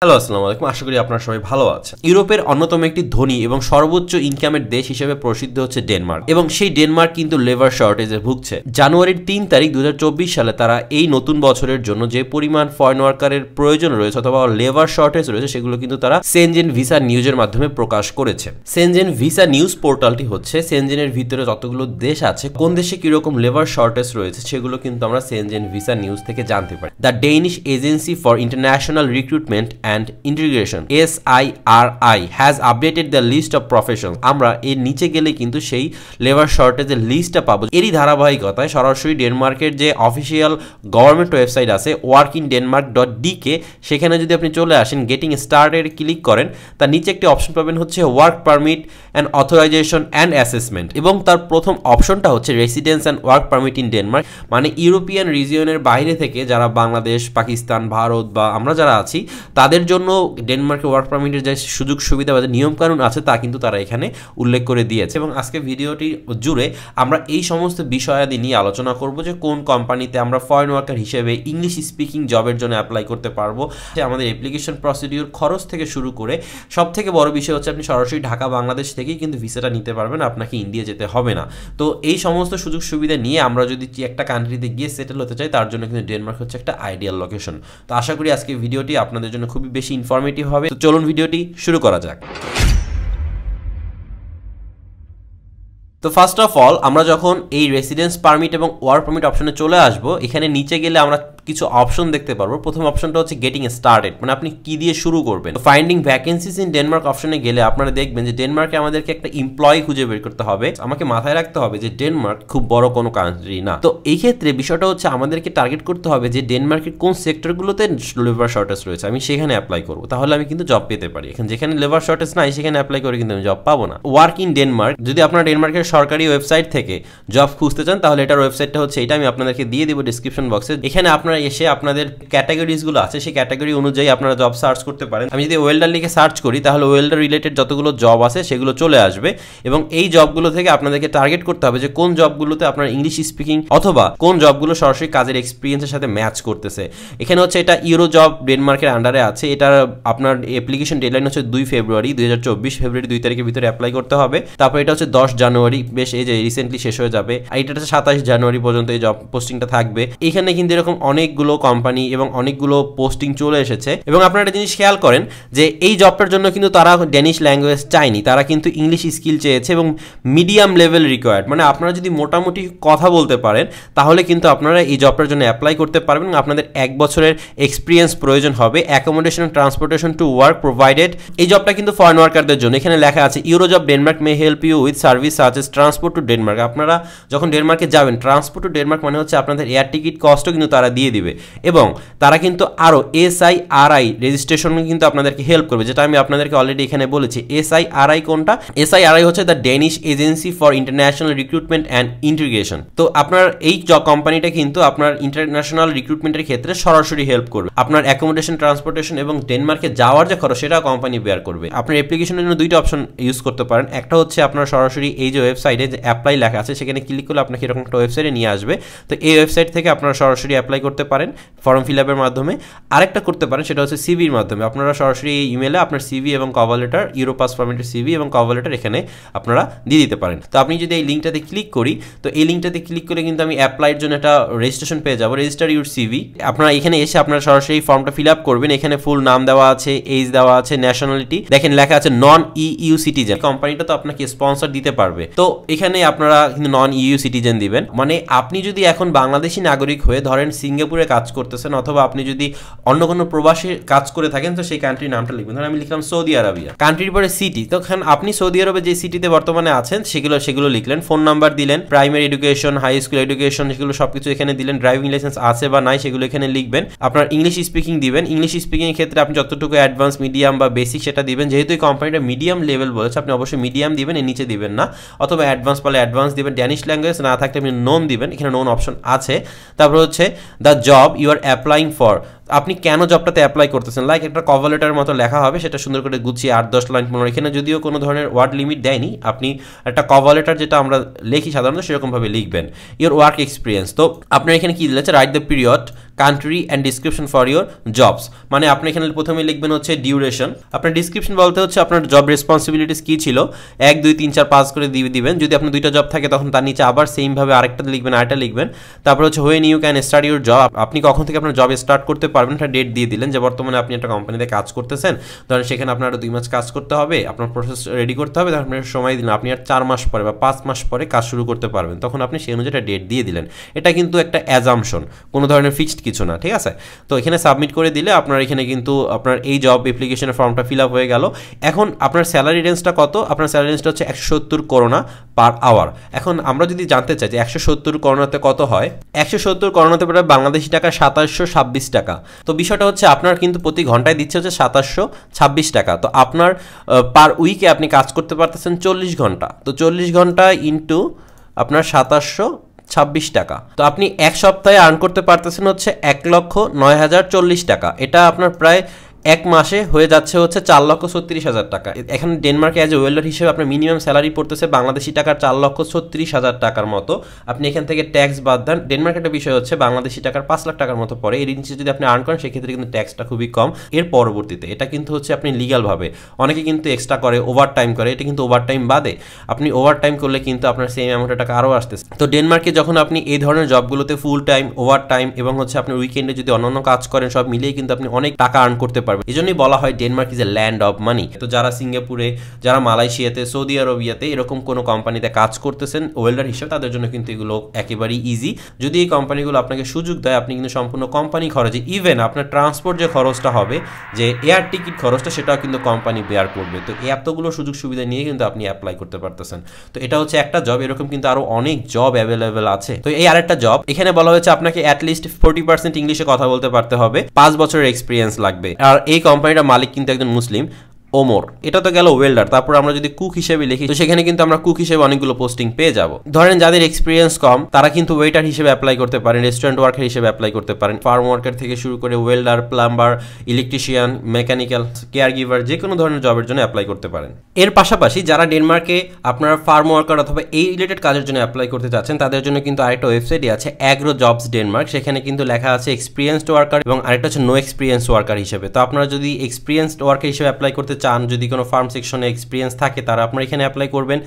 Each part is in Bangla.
হ্যালো আসসালামু আলাইকুম, আশা করি আপনারা সবাই ভালো আছেন। ইউরোপের অন্যতম একটি ধনী এবং সর্বোচ্চ ইনকামের দেশ হিসেবে প্রসিদ্ধ হচ্ছে ডেনমার্ক, এবং সেই ডেনমার্ক কিন্তু লেবার শর্টেজে ভুগছে। জানুয়ারির 3 তারিখ 2024 সালে তারা এই নতুন বছরের জন্য যে পরিমাণ ফরেন ওয়ার্কারের প্রয়োজন রয়েছে অথবা লেবার শর্টেজ রয়েছে সেগুলো কিন্তু তারা সেনজেন ভিসা নিউজের মাধ্যমে প্রকাশ করেছে। সেনজেন ভিসা নিউজ পোর্টালটি হচ্ছে সেনজেনের ভিতরে যতগুলো দেশ আছে কোন দেশে কিরকম লেবার শর্টেজ রয়েছে সেগুলো কিন্তু আমরা সেনজেন ভিসা নিউজ থেকে জানতে পারি। The Danish agency for international recruitment and Integration SIRI has updated the list of professions। আমরা এর নিচে গেলে কিন্তু সেই লেবার শর্টেজের লিস্টটা পাবো। এরই ধারাবাহিকতায় সরাসরি ডেনমার্কের যে অফিসিয়াল গভর্নমেন্ট ওয়েবসাইট আছে workindenmark.dk, সেখানে যদি আপনি চলে আসেন গেটিং স্টার্টেড ক্লিক করেন, তার নিচে একটি অপশন পাবেন হচ্ছে work permit and authorisation and assessment, এবং তার প্রথম অপশনটা হচ্ছে residence and work permit in Denmark. মানে ইউরোপিয়ান রিজিয়নের বাইরে থেকে যারা বাংলাদেশ, পাকিস্তান, ভারত বা আমরা যারা আছি তাদের জন্য ডেনমার্কের ওয়ার্ক পারমিটের যে সুযোগ সুবিধা বা যে নিয়মকানুন আছে তা কিন্তু তারা এখানে উল্লেখ করে দিয়েছে। এবং আজকে ভিডিওটি জুড়ে আমরা এই সমস্ত বিষয়াদি নিয়ে আলোচনা করব যে কোন কোম্পানিতে আমরা ফরেন ওয়ার্কার হিসেবে ইংলিশ স্পিকিং জবের জন্য অ্যাপ্লাই করতে পারবো, আমাদের অ্যাপ্লিকেশন প্রসিডিউর খরচ থেকে শুরু করে সব থেকে বড় বিষয় হচ্ছে আপনি সরাসরি ঢাকা বাংলাদেশ থেকেই কিন্তু ভিসাটা নিতে পারবেন, আপনাকে ইন্ডিয়া যেতে হবে না। তো এই সমস্ত সুযোগ সুবিধা নিয়ে আমরা যদি একটা কান্ট্রিতে গিয়ে সেটেল হতে চাই তার জন্য কিন্তু ডেনমার্ক হচ্ছে একটা আইডিয়াল লোকেশন। তো আশা করি আজকে ভিডিওটি আপনাদের জন্য খুবই বেশি ইনফরমেটিভ হবে। তো চলুন ভিডিওটি শুরু করা যাক। তো ফার্স্ট অফ অল আমরা যখন এই রেসিডেন্স পারমিট এবং ওয়ার্ক পারমিট অপশনে চলে আসবো, এখানে নিচে গেলে আমরা কিছু অপশন দেখতে পারবো। প্রথম অপশনটা হচ্ছে গেটিং স্টার্টেড, মানে আপনি কি দিয়ে শুরু করবেন। ফাইন্ডিং ভ্যাকেন্সিস ইন ডেনমার্ক অপশনে গেলে আপনারা দেখবেন যে ডেনমার্কে আমাদেরকে একটা এমপ্লয়ি খুঁজে বের করতে হবে। আমাকে মাথায় রাখতে হবে যে ডেনমার্ক খুব বড় কোনো কান্ট্রি না। তো এই ক্ষেত্রে বিষয়টা হচ্ছে আমাদেরকে টার্গেট করতে হবে যে ডেনমার্কের কোন সেক্টরগুলোতে লেবার শর্টেজ রয়েছে আমি সেখানে অ্যাপ্লাই করবো, তাহলে আমি কিন্তু জব পেতে পারি। এখন যেখানে লেবার শর্টেজ নাই সেখানে অ্যাপ্লাই করে কিন্তু আমি জব পাবো না। ওয়ার্ক ইন ডেনমার্ক, যদি আপনারা ডেনমার্কের সরকারি ওয়েবসাইট থেকে জব খুঁজতে চান তাহলে এটার ওয়েবসাইটটা হচ্ছে এটা, আমি আপনাদেরকে দিয়ে দিব ডিসক্রিপশন বক্সে। এখানে আপনারা এসে আপনাদের ক্যাটাগরিজগুলো আছে সেই ক্যাটাগরি অনুযায়ী আপনারা জব সার্চ করতে পারেন। আমি যদি ওয়েল্ডার লিখে সার্চ করি তাহলে ওয়েল্ডার রিলেটেড যতগুলো জব আছে সেগুলো চলে আসবে, এবং এই জবগুলো থেকে আপনাদেরকে টার্গেট করতে হবে যে কোন জবগুলোতে আপনার ইংলিশ স্পিকিং অথবা কোন জবগুলো সরাসরি কাজের এক্সপিরিয়েন্সের সাথে ম্যাচ করতেছে। এখানে হচ্ছে এটা ইউরো জব ডেনমার্কের আন্ডারে আছে। এটার আপনার অ্যাপ্লিকেশন ডেডলাইন হচ্ছে 2 ফেব্রুয়ারি 2024, ফেব্রুয়ারি 2 তারিখের ভিতরে অ্যাপ্লাই করতে হবে। তারপর এটা হচ্ছে 10 জানুয়ারি, বেশ এই যে রিসেন্টলি শেষ হয়ে যাবে। এটা হচ্ছে 27 জানুয়ারি পর্যন্ত এই জব পোস্টিংটা থাকবে। এখানে কিন্তু এরকম অনেকগুলো কোম্পানি এবং অনেকগুলো পোস্টিং চলে এসেছে, এবং আপনারা একটা জিনিস খেয়াল করেন যে এই জবটার জন্য কিন্তু তারা ডেনিশ ল্যাঙ্গুয়েজ চায়নি, তারা কিন্তু ইংলিশ স্কিল চেয়েছে এবং মিডিয়াম লেভেল রিকোয়ার্ড। মানে আপনারা যদি মোটামুটি কথা বলতে পারেন তাহলে কিন্তু আপনারা এই জবটার জন্য অ্যাপ্লাই করতে পারবেন। আপনাদের 1 বছরের এক্সপিরিয়েন্স প্রয়োজন হবে। Accommodation and transportation to work provided. এই জবটা কিন্তু ফরেন ওয়ার্কারদের জন্য। এখানে লেখা আছে Euro job Denmark may help you with service such as transport to Denmark. আপনারা যখন ডেনমার্কে যাবেন, ট্রান্সপোর্ট টু ডেনমার্ক মানে হচ্ছে আপনাদের এয়ার টিকিট কস্টও কিন্তু তারা দিয়ে দিবে, এবং তারা কিন্তু আরও SIRI রেজিস্ট্রেশন কিন্তু আপনাদেরকে হেল্প করবে, যেটা আমি আপনাদেরকে অলরেডি এখানে বলেছি। SIRI কোনটা? SIRI হচ্ছে the Danish agency for international recruitment and integration. তো আপনার এই জব কোম্পানিটা কিন্তু আপনার ইন্টারন্যাশনাল রিক্রুটমেন্টের ক্ষেত্রে সরাসরি হেল্প করবে। আপনার অ্যাকোমোডেশন, ট্রান্সপোর্টেশন এবং ডেনমার্কে যাওয়ার যে খরচ সেটা কোম্পানি বেয়ার করবে। আপনার অ্যাপ্লিকেশনের জন্য 2টা অপশন ইউজ করতে পারেন। একটা হচ্ছে আপনার সরাসরি এই যে ওয়েবসাইটে যে অ্যাপ্লাই লেখা আছে সেখানে ক্লিক করলে আপনাকে এরকম একটা ওয়েবসাইটে নিয়ে আসবে। তো এই ওয়েবসাইট থেকে আপনারা সরাসরি অ্যাপ্লাই করতে পারেন ফর্ম ফিল আপের মাধ্যমে। আরেকটা করতে পারেন সেটা হচ্ছে সিভির মাধ্যমে। আপনারা সরাসরি এই ইমেলে আপনার সিভি এবং কভার লেটার, ইউরোপাস ফরম্যাটের সিভি এবং কভার লেটার এখানে আপনারা দিয়ে দিতে পারেন। তো আপনি যদি এই লিঙ্কটাতে ক্লিক করি, তো এই লিঙ্কটাতে ক্লিক করে কিন্তু আমি অ্যাপ্লাইয়ের জন্য একটা রেজিস্ট্রেশন পেয়ে যাবো, রেজিস্টার ইউর সিভি। আপনারা এখানে এসে আপনারা সরাসরি ফর্মটা ফিল আপ করবেন। এখানে ফুল নাম দেওয়া আছে, এজ দেওয়া আছে, ন্যাশনালিটি দেখেন লেখা আছে নন EU সিটিজেন। কোম্পানিটা তো আপনাকে স্পন্সর দিতে পারবে, তো এখানে আপনারা কিন্তু নন EU সিটিজেন দিবেন। মানে আপনি যদি এখন বাংলাদেশি নাগরিক হয়ে ধরেন সিঙ্গাপুরে কাজ করতেছেন, অথবা আপনি যদি অন্য কোনো প্রবাসী কাজ করে থাকেন তো সেই কান্ট্রির নামটা লিখবেন। ধরুন আমি লিখলাম সৌদি আরবিয়া, কান্ট্রির পরে সিটি, তখন আপনি সৌদি আরবে যে সিটিতে বর্তমানে আছেন সেগুলো লিখলেন, ফোন নাম্বার দিলেন, primary education, high school education সেগুলো সবকিছু এখানে দিলেন, ড্রাইভিং লাইসেন্স আছে বা নাই সেগুলো এখানে লিখবেন। আপনার ইংলিশ স্পিকিং দিবেন। ইংলিশ স্পিকিং এর ক্ষেত্রে আপনি যতটুকু অ্যাডভান্স, মিডিয়াম বা বেসিক সেটা দিবেন। যেহেতু এই কোম্পানিটা মিডিয়াম লেভেল বলেছে আপনি অবশ্যই মিডিয়াম দিবেন, এর নিচে দিবেন না। অথবা অথবা অ্যাডভান্স পারলে অ্যাডভান্স দিবেন, ড্যানিশ ল্যাঙ্গুয়েজ না থাকলে আপনি নোন দিবেন, এখানে নোন অপশন আছে। তারপর হচ্ছে the job you are applying for, আপনি কেন জবটাতে অ্যাপ্লাই করতেছেন, লাইক একটা কভার লেটারের মতো লেখা হবে, সেটা সুন্দর করে গুছিয়ে 8-10 লাইন 15, এখানে যদিও কোনো ধরনের ওয়ার্ড লিমিট দেয়নি, আপনি একটা কভার লেটার যেটা আমরা লিখি সাধারণত সেরকমভাবে লিখবেন। ইওর ওয়ার্ক এক্সপিরিয়েন্স, তো আপনার এখানে কি দিয়েছে, write the period, country and description for your jobs, মানে আপনি এখানে প্রথমে লিখবেন হচ্ছে ডিউরেশন, আপনার ডিসক্রিপশন বলতে হচ্ছে আপনার জব রেসপন্সিবিলিটিস কী ছিল, 1 2 3 4 5 করে দিবেন। যদি আপনার 2টা জব থাকে তখন তার নিচে আবার সেমভাবে আরেকটা লিখবেন, আরেকটা লিখবেন। তারপর হচ্ছে when you can start your job, আপনি কখন থেকে আপনার জব স্টার্ট করতে পারবেন একটা ডেট দিয়ে দিলেন, যে বর্তমানে আপনি একটা কোম্পানিতে কাজ করতেছেন, ধরেন সেখানে আপনার 2 মাস কাজ করতে হবে, আপনার প্রসেস রেডি করতে হবে, তারপর সময় দিলেন, আপনি আর 4 মাস পরে বা 5 মাস পরে কাজ শুরু করতে পারবেন, তখন আপনি সেই অনুযায়ী একটা ডেট দিয়ে দিলেন। এটা কিন্তু একটা অ্যাজাম্পশন, কোনো ধরনের ফিক্সড কিছু না, ঠিক আছে। তো এখানে সাবমিট করে দিলে আপনার এখানে কিন্তু আপনার এই জব অ্যাপ্লিকেশনের ফর্মটা ফিল আপ হয়ে গেল। এখন আপনার স্যালারি রেঞ্জটা কত, আপনার স্যালারি রেঞ্জটা হচ্ছে 170 করোনা পার আওয়ার। এখন আমরা যদি জানতে চাই যে 170 করোনাতে কত হয়, 170 করোনাতে প্রায় বাংলাদেশি টাকা 2726 টাকা। তো বিষয়টা হচ্ছে আপনার কিন্তু প্রতি ঘন্টায় দিচ্ছে হচ্ছে 2726 টাকা। তো আপনার পার উইকে আপনি কাজ করতে পারতেছেন 40 ঘন্টা, তো 40 ঘন্টা ইন্টু আপনার 2726 টাকা, তো আপনি এক সপ্তাহে আর্ন করতে পারতেছেন হচ্ছে 1,09,040 টাকা। এটা আপনার প্রায় এক মাসে হয়ে যাচ্ছে হচ্ছে 4,36,000 টাকা। এখানে ডেনমার্কে অ্যাজ এ ওয়েল্ডার হিসেবে আপনার মিনিমাম স্যালারি পড়তেছে বাংলাদেশি টাকার 4,36,000 টাকার মতো। আপনি এখান থেকে ট্যাক্স বাদ দেন, ডেনমার্কের একটা বিষয় হচ্ছে বাংলাদেশি টাকার 5 লাখ টাকার মতো পড়ে, এর নিচে যদি আপনি আর্ন করেন সেক্ষেত্রে কিন্তু ট্যাক্সটা খুবই কম। এর পরবর্তীতে এটা কিন্তু হচ্ছে আপনি লিগালভাবে, অনেকে কিন্তু এক্সট্রা করে, ওভার টাইম করে, এটা কিন্তু ওভার টাইম বাদে, আপনি ওভার টাইম করলে কিন্তু আপনার সেম অ্যামাউন্টের টাকা আরও আসতেছে। তো ডেনমার্কে যখন আপনি এই ধরনের জবগুলোতে ফুল টাইম, ওভার টাইম এবং হচ্ছে আপনি উইকেন্ডে যদি অন্যান্য কাজ করেন, সব মিলিয়ে কিন্তু আপনি অনেক টাকা আর্ন করতে পারবেন। এই জন্যই বলা হয় Denmark is a land of money. তো যারা সিঙ্গাপুরে, যারা মালয়েশিয়াতে, সৌদি আরবিয়াতে এরকম কোনো কোম্পানিতে কাজ করতেছেন ওয়েল্ডার হিসেবে, তাদের জন্য কিন্তু এগুলো একেবারেই ইজি। যদি এই কোম্পানিগুলো আপনাকে সুযোগ দেয়, আপনি কিন্তু সম্পূর্ণ কোম্পানি খরচে, ইভেন আপনার ট্রান্সপোর্ট যে খরচটা হবে, যে এয়ার টিকিট খরচটা, সেটাও কিন্তু কোম্পানি বেয়ার করবে। তো এতগুলো সুযোগ সুবিধা নিয়ে কিন্তু আপনি অ্যাপ্লাই করতে পারতেছেন। তো এটা হচ্ছে একটা জব, এরকম কিন্তু আরো অনেক জব অ্যাভেলেবেল আছে। তো এই আরেকটা জব, এখানে বলা হয়েছে আপনাকে অ্যাটলিস্ট 40% ইংলিশে কথা বলতে পারতে হবে, 5 বছরের এক্সপিরিয়েন্স লাগবে। আর এই কোম্পানিটা মালিক কিন্তু একজন মুসলিম, ওমর। এটা তো গেল ওয়েল্ডার। তারপর আমরা যদি কুক হিসেবে লিখি, তো সেখানে কিন্তু আমরা কুক হিসেবে অনেকগুলো পোস্টিং পেয়ে যাব। ধরেন যাদের এক্সপিরিয়েন্স কম, তারা কিন্তু ওয়েটার হিসেবে অ্যাপ্লাই করতে পারেন, রেস্টুরেন্ট ওয়ার্কার হিসেবে অ্যাপ্লাই করতে পারেন, ফার্ম ওয়ার্কার থেকে শুরু করে welder, plumber, electrician, mechanical, care giver, যে কোনো ধরনের জবের জন্য অ্যাপ্লাই করতে পারেন। এর পাশাপাশি যারা ডেনমার্কে আপনারা ফার্ম ওয়ার্কার অথবা এই রিলেটেড কাজের জন্য অ্যাপ্লাই করতে চাচ্ছেন, তাদের জন্য কিন্তু আরেকটা ওয়েবসাইটই আছে, অ্যাগ্রো জবস ডেনমার্ক। সেখানে কিন্তু লেখা আছে এক্সপিরিয়েন্সড ওয়ার্কার এবং আরেকটা হচ্ছে নো এক্সপিরিয়েন্স ওয়ার্কার হিসেবে। তো আপনারা যদি এক্সপিরিয়েন্সড ওয়ার্কার হিসেবে অ্যাপ্লাই করতে চান, যদি কোনো ফার্ম সেকশনে এক্সপিরিয়েন্স থাকে, তারা আপনারা এখানে অ্যাপ্লাই করবেন।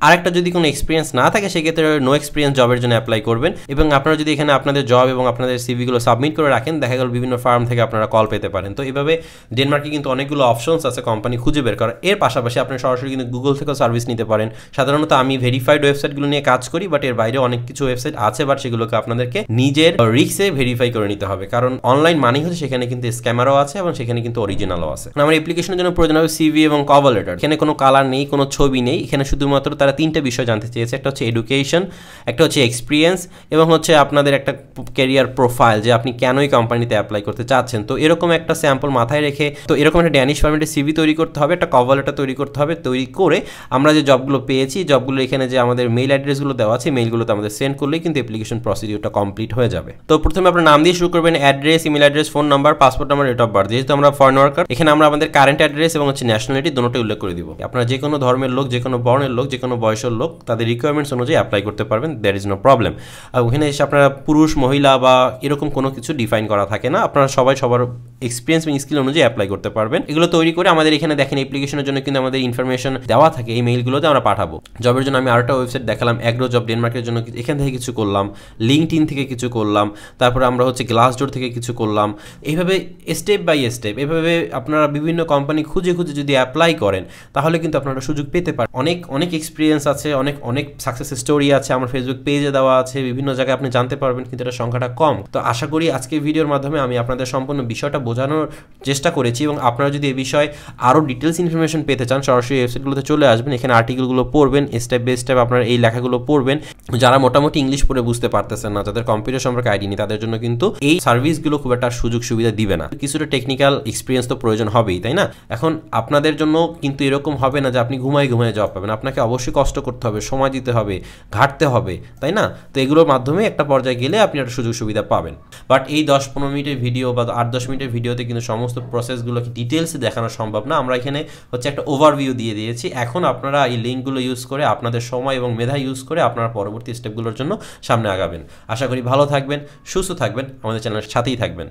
আরেকটা যদি কোনো এক্সপিরিয়েন্স না থাকে, সেক্ষেত্রে নো এক্সপিরিয়েন্স জবের জন্য অ্যাপ্লাই করবেন। এবং আপনারা যদি এখানে আপনাদের জব এবং আপনাদের সিভিগুলো সাবমিট করে রাখেন, দেখা গেল বিভিন্ন ফার্ম থেকে আপনারা কল পেতে পারেন। তো এইভাবে ডেনমার্কে কিন্তু অনেকগুলো অপশনস আছে কোম্পানি খুঁজে বের করার। এর পাশাপাশি আপনি সরাসরি কিন্তু গুগল থেকেও সার্ভিস নিতে পারেন। সাধারণত আমি ভেরিফাইড ওয়েবসাইটগুলো নিয়ে কাজ করি, বাট এর বাইরে অনেক কিছু ওয়েবসাইট আছে, বাট সেগুলোকে আপনাদেরকে নিজের রিস্কে ভেরিফাই করে নিতে হবে, কারণ অনলাইন মানি হচ্ছে সেখানে কিন্তু স্ক্যামারও আছে এবং সেখানে কিন্তু অরিজিনালও আছে। আমার অ্যাপ্লিকেশনের জন্য প্রয়োজন হবে সিভি এবং কভার লেটার। এখানে কোনো কালার নেই, কোনো ছবি নেই, এখানে শুধুমাত্র তারা 3টে বিষয় জানতে চেয়েছে। একটা হচ্ছে এডুকেশন, একটা হচ্ছে এক্সপিরিয়েন্স এবং হচ্ছে আপনাদের একটা ক্যারিয়ার প্রোফাইল, যে আপনি কেন এই কোম্পানিতে অ্যাপ্লাই করতে চাচ্ছেন। তো এরকম একটা স্যাম্পল মাথায় রেখে, তো এরকম একটা ড্যানিশ ফরম্যাটে সিভি তৈরি করতে হবে, একটা কভার লেটার তৈরি করতে হবে। তৈরি করে আমরা যে জবগুলো পেয়েছি, জবগুলো এখানে যে আমাদের মেইল অ্যাড্রেসগুলো দেওয়া আছে, মেইলগুলোতে আমাদের সেন্ড করলেই কিন্তু অ্যাপ্লিকেশন প্রসিডিউরটা কমপ্লিট হয়ে যাবে। তো প্রথমে আপনার নাম দিয়ে শুরু করবেন, address, email address, phone number, passport number, date of birth. যেহেতু আমরা ফরেন ওয়ার্কার, এখানে আমরা আমাদের কারেন্ট অ্যাড্রেস এবং হচ্ছে ন্যাশনালিটি দুটোই উল্লেখ করে দিব। আপনারা যে কোনো ধর্মের লোক, যে কোনো বর্ণের লোক, যে কোনো বয়সের লোক, তাদের রিকোয়ারমেন্টস অনুযায়ী অ্যাপ্লাই করতে পারবেন, দ্যার ইজ নো প্রবলেম। আর ওখানে এসে আপনারা পুরুষ, মহিলা বা এরকম কোনো কিছু ডিফাইন করা থাকে না, আপনারা সবাই সবার এক্সপিরিয়েন্স এবং স্কিল অনুযায়ী অ্যাপ্লাই করতে পারবেন। এগুলো তৈরি করে আমাদের এখানে দেখেন অ্যাপ্লিকেশনের জন্য কিন্তু আমাদের ইনফরমেশন দেওয়া থাকে, এই মেইলগুলোতে আমরা পাঠাবো। জবের জন্য আমি আরেকটা ওয়েবসাইট দেখালাম, অ্যাগ্রো জব ডেনমার্কের জন্য এখান থেকে কিছু করলাম, লিঙ্কডইন থেকে কিছু করলাম, তারপরে আমরা হচ্ছে গ্লাসডোর থেকে কিছু করলাম। এইভাবে স্টেপ বাই স্টেপ এভাবে আপনারা বিভিন্ন কোম্পানি খুঁজে খুঁজে যদি অ্যাপ্লাই করেন, তাহলে কিন্তু আপনারা সুযোগ পেতে পারেন। অনেক এক্সপিরিয়েন্স আছে, অনেক সাকসেস স্টোরি আছে, আমার ফেসবুক পেজে দেওয়া আছে, বিভিন্ন জায়গায় আপনি জানতে পারবেন, কিন্তু এটা সংখ্যাটা কম। তো আশা করি আজকের ভিডিওর মাধ্যমে আমি আপনাদের সম্পূর্ণ বিষয়টা বোঝানোর চেষ্টা করেছি, এবং আপনারা যদি এই বিষয়ে আরও ডিটেলস ইনফরমেশন পেতে চান, সরাসরি ওয়েবসাইটগুলোতে চলে আসবেন, এখানে আর্টিকেলগুলো পড়বেন, স্টেপ বাই স্টেপ আপনারা এই লেখাগুলো পড়বেন। যারা মোটামুটি ইংলিশ পড়ে বুঝতে পারতেছেন না, যাদের কম্পিউটার সম্পর্কে আইডিয়া নেই, তাদের জন্য কিন্তু এই সার্ভিসগুলো খুব একটা সুযোগ সুবিধা দিবে না। কিছুটা টেকনিক্যাল এক্সপিরিয়েন্স তো প্রয়োজন হবেই, তাই না? এখন আপনাদের জন্য কিন্তু এরকম হবে না যে আপনি ঘুমায় জব পাবেন, আপনাকে অবশ্যই কষ্ট করতে হবে, সময় দিতে হবে, ঘাটতে হবে, তাই না? তো এগুলোর মাধ্যমে একটা পর্যায়ে গেলে আপনি একটা সুযোগ সুবিধা পাবেন। বাট এই 10-15 মিনিটের ভিডিও বা 8-10 মিনিটের ভিডিওতে কিন্তু সমস্ত প্রসেসগুলোকে ডিটেলসে দেখানো সম্ভব না। আমরা এখানে হচ্ছে একটা ওভারভিউ দিয়ে দিয়েছি। এখন আপনারা এই লিঙ্কগুলো ইউজ করে আপনাদের সময় এবং মেধা ইউজ করে আপনারা পরবর্তী স্টেপগুলোর জন্য সামনে আগাবেন। আশা করি ভালো থাকবেন, সুস্থ থাকবেন, আমাদের চ্যানেলের সাথেই থাকবেন।